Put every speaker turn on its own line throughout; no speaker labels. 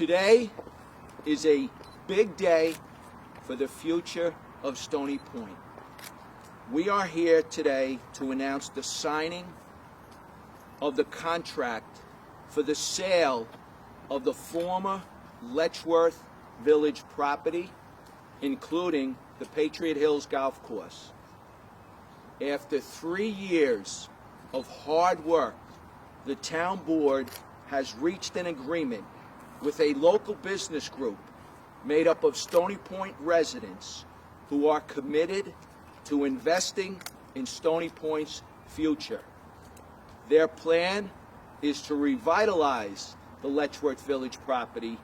Today is a big day for the future of Stony Point. We are here today to announce the signing of the contract for the sale of the former Letchworth Village property, including the Patriot Hills Golf Course. After 3 years of hard work, the town board has reached an agreement with a local business group made up of Stony Point residents who are committed to investing in Stony Point's future. Their plan is to revitalize the Letchworth Village property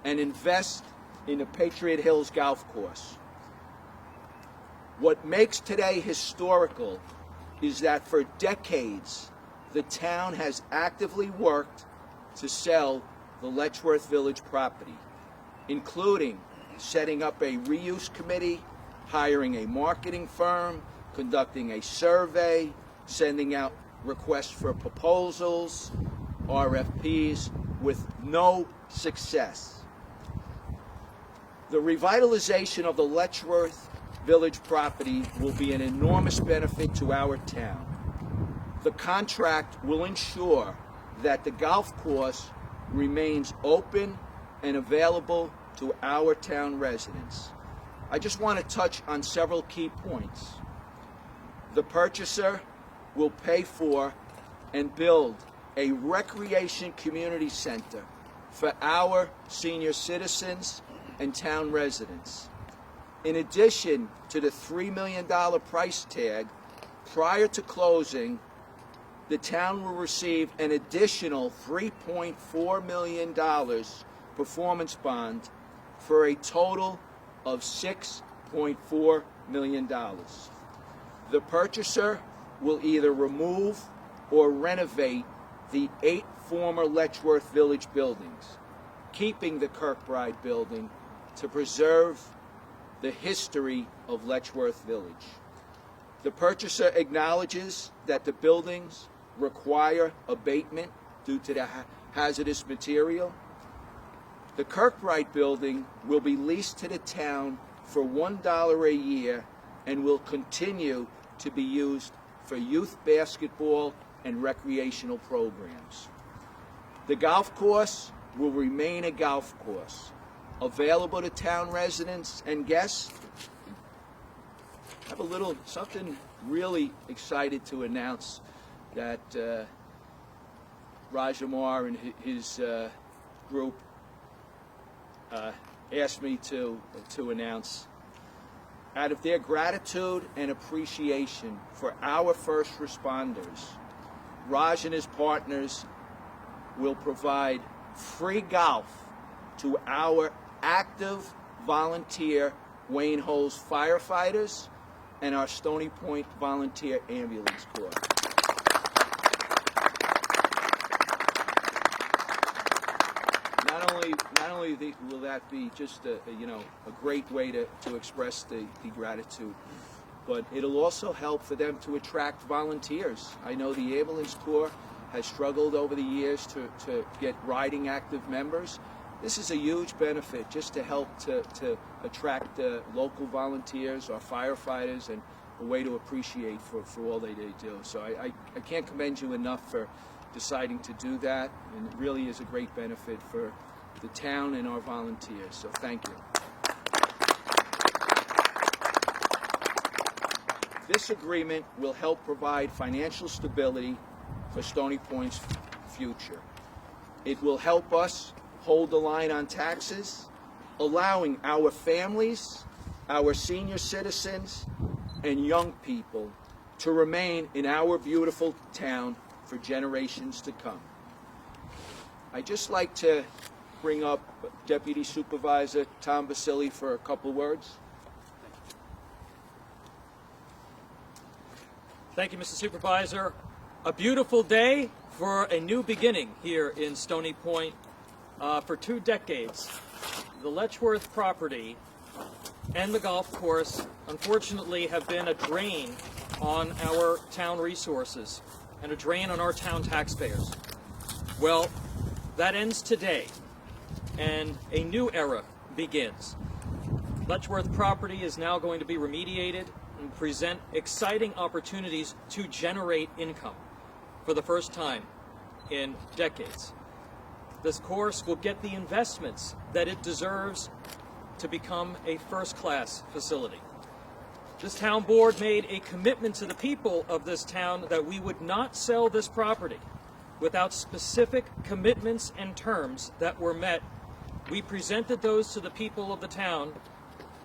and invest in the Patriot Hills Golf Course. What makes today historical is that for decades, the town has actively worked to sell the Letchworth Village property, including setting up a reuse committee, hiring a marketing firm, conducting a survey, sending out requests for proposals, RFPs, with no success. The revitalization of the Letchworth Village property will be an enormous benefit to our town. The contract will ensure that the golf course remains open and available to our town residents. I just want to touch on several key points. The purchaser will pay for and build a recreation community center for our senior citizens and town residents. In addition to the $3 million price tag, prior to closing, the town will receive an additional $3.4 million performance bond for a total of $6.4 million. The purchaser will either remove or renovate the 8 former Letchworth Village buildings, keeping the Kirkbride building to preserve the history of Letchworth Village. The purchaser acknowledges that the buildings require abatement due to the hazardous material. The Kirkbride building will be leased to the town for $1 a year and will continue to be used for youth basketball and recreational programs. The golf course will remain a golf course, available to town residents and guests. I have a little something really excited to announce that Rajamar and his group asked me to announce. Out of their gratitude and appreciation for our first responders, Raj and his partners will provide free golf to our active volunteer Wayne Holes firefighters and our Stony Point Volunteer Ambulance Corps. Not only will that be just a great way to express the gratitude, but it'll also help for them to attract volunteers. I know the Ambulance Corps has struggled over the years to get riding active members. This is a huge benefit just to help to attract local volunteers or firefighters, and a way to appreciate for all they do. So I can't commend you enough for deciding to do that, and it really is a great benefit for the town and our volunteers. So thank you. This agreement will help provide financial stability for Stony Point's future. It will help us hold the line on taxes, allowing our families, our senior citizens, and young people to remain in our beautiful town for generations to come. I'd just like to bring up Deputy Supervisor Tom Basili for a couple words.
Thank you, Mr. Supervisor. A beautiful day for a new beginning here in Stony Point. For 2 decades, the Letchworth property and the golf course, unfortunately, have been a drain on our town resources and a drain on our town taxpayers. Well, that ends today. and a new era begins. Letchworth property is now going to be remediated and present exciting opportunities to generate income for the first time in decades. This course will get the investments that it deserves to become a first-class facility. This town board made a commitment to the people of this town that we would not sell this property without specific commitments and terms that were met. We presented those to the people of the town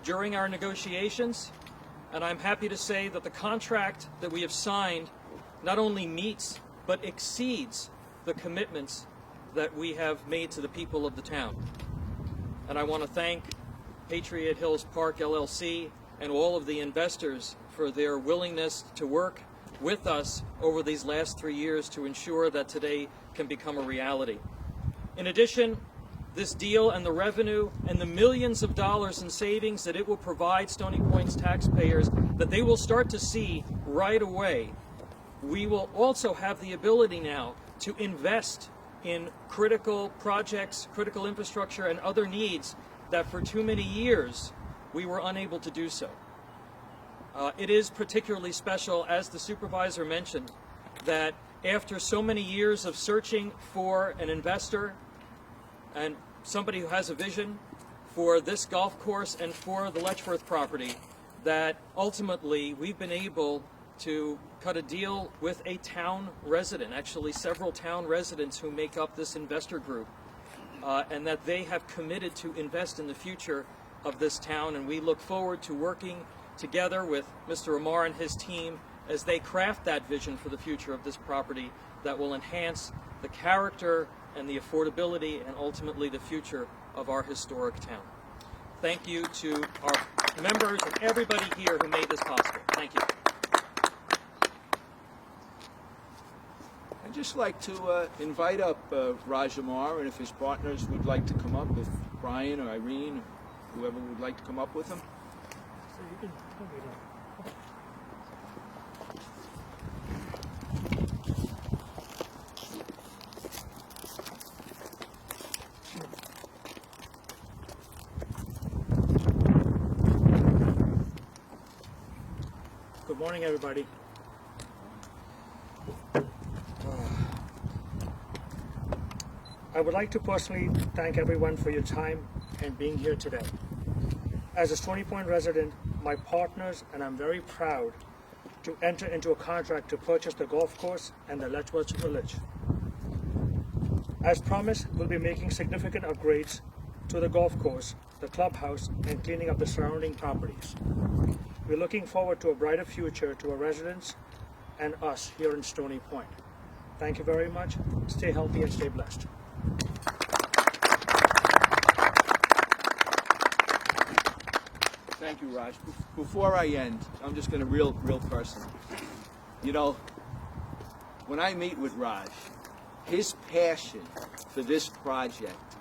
during our negotiations, and I'm happy to say that the contract that we have signed not only meets but exceeds the commitments that we have made to the people of the town. And I want to thank Patriot Hills Park LLC and all of the investors for their willingness to work with us over these last 3 years to ensure that today can become a reality. In addition, this deal and the revenue and the millions of dollars in savings that it will provide Stony Point's taxpayers, that they will start to see right away. We will also have the ability now to invest in critical projects, critical infrastructure, and other needs that for too many years we were unable to do so. It is particularly special, as the supervisor mentioned, that after so many years of searching for an investor and somebody who has a vision for this golf course and for the Letchworth property, that ultimately we've been able to cut a deal with a town resident, actually several town residents who make up this investor group, and that they have committed to invest in the future of this town, and we look forward to working together with Mr. Amar and his team as they craft that vision for the future of this property that will enhance the character and the affordability and ultimately the future of our historic town. Thank you to our members and everybody here who made this possible. Thank you.
I'd just like to invite up Raj Amar, and if his partners would like to come up, if Brian or Irene, whoever would like to come up with him.
So you can tell me that. Good morning, everybody. I would like to personally thank everyone for your time and being here today. As a Stony Point resident, my partners and I'm very proud to enter into a contract to purchase the golf course and the Letchworth Village. As promised, we'll be making significant upgrades to the golf course, the clubhouse, and cleaning up the surrounding properties. We're looking forward to a brighter future to our residents and us here in Stony Point. Thank you very much. Stay healthy and stay blessed.
Thank you, Raj. Before I end, I'm just going to real personal. You know, when I meet with Raj, his passion for this project,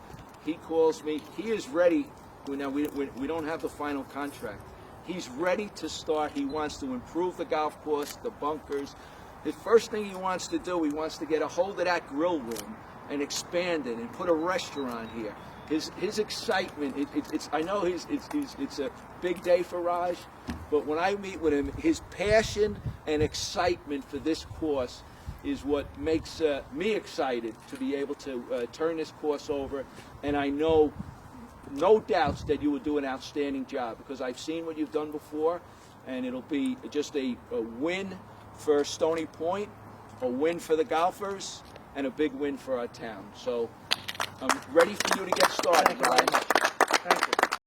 he calls me, he is ready. Now, we don't have the final contract. He's ready to start. He wants to improve the golf course, the bunkers. The first thing he wants to do, he wants to get a hold of that grill room and expand it and put a restaurant here. His excitement, I know it's a big day for Raj, but when I meet with him, his passion and excitement for this course is what makes me excited to be able to turn this course over. And I know, no doubts, that you will do an outstanding job, because I've seen what you've done before, and it'll be just a win for Stony Point, a win for the golfers, and a big win for our town. So I'm ready for you to get started.
Thank you very much. Thank you.